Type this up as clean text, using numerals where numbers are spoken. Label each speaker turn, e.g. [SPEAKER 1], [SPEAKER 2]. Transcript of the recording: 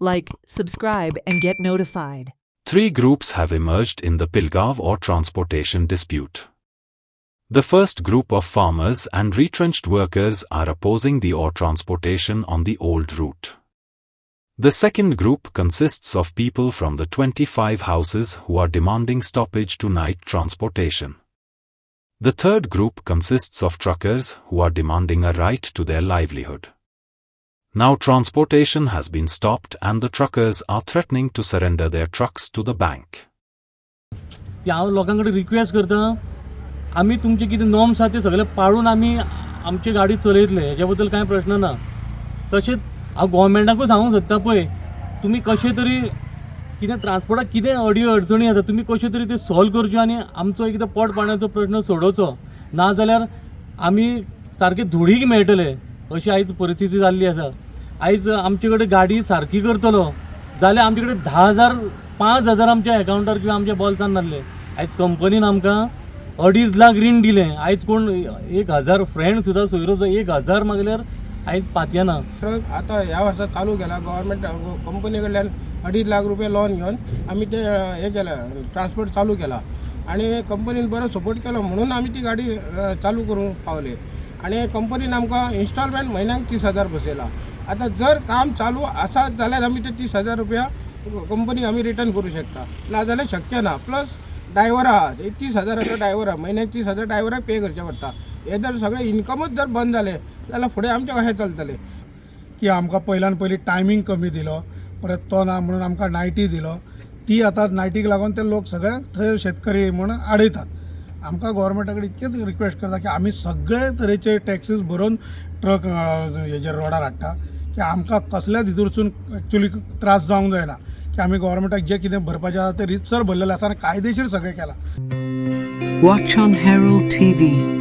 [SPEAKER 1] Like, subscribe and get notified.
[SPEAKER 2] Three groups have emerged in the Pilgaon ore transportation dispute. The first group of farmers and retrenched workers are opposing the ore transportation on the old route. The second group consists of people from the 25 houses who are demanding stoppage to night transportation. The third group consists of truckers who are demanding a right to their livelihood. Now transportation has been stopped and the truckers are threatening to surrender their trucks to the bank.
[SPEAKER 3] हांव लोकांकडे request करता, आमी तुमचे कितें norms आसा ते सगळे पाळून आमी आमची गाडी चलयतले, हेज्या बद्दल कांय प्रश्न ना. तशेंच हांव गोवोरमेंटाकूय सांगूंक सोदता पळय, तुमी कशे तरी कितें ट्रान्सपोर्टाक कितें अडी अडचणी येता तुमी कशे तरी ते सॉल्व करच्यो आनी आमचो एकदां पोट पाणयाचो प्रश्न सोडोवचो. नाजाल्यार आमी सारके धुळीक मेळटले अशी आयज परिस्थिती जाल्ली आसा. आयज आमचे कडेन गाडी सारकी करतलो जाल्यार आमचे कडेन 10,000 5,000 आमच्या अकाउंटार किंवा आमच्या बॉल्सान नासले. आयज कंपनीन आमकां 2.5 लाख रीण दिलें. आयज कोण 1,000 फ्रेंड सुद्दां सोयरोचो 1,000 मागल्यार आयज पातयेना.
[SPEAKER 4] आता ह्या वर्सा चालू केला गव्हर्नमेंट कंपनी कडल्यान 2.5 लाख रुपये लोन घेवन आम्ही ते हे केलं ट्रान्सपोर्ट चालू केला आणि कंपनीन बरो सपोर्ट केलो म्हणून आम्ही ती गाडी चालू करूंक पावले. आणि कंपनीन आमकां इन्स्टॉलमेंट म्हयन्याक 30,000 बसयला. आता जर काम चालू आसा जाल्यार आमी ते 30,000 रुपया कंपनीक आमी रिटर्न करूं शकता, नाजाल्यार शक्य ना. प्लस ड्रायव्हर आहा 30,000 ड्रायव्हर आहा, म्हयन्याक 30,000 ड्रायव्हराक पे करचें पडटा. हे जर सगळे इन्कमच जर बंद जाले जाल्यार फुडें आमचें कशें चलतलें.
[SPEAKER 5] की आमकां पयल्यान पयलीं टायमींग कमी दिलो, परत तो ना म्हणून आमकां नायटी दिलो. ती आतां नायटीक लागून ते लोक सगळे थंय शेतकरी म्हणून आडयतात. आमकां गोवोरमेंटा कडेन इतकेच रिक्वेस्ट करता की आमी सगळे तरेचे टॅक्सीस भरून ट्रक हेजे रोडार हाडटा की आमकां कसल्याच हितूरसून एक्चुली त्रास जावंक जायना. की आमी गोवोरमेंटाक जे कितें भरपाचें आसा तें रितसर भरलेलें आसा आनी कायदेशीर सगळें केलां.
[SPEAKER 6] Watch on Herald TV.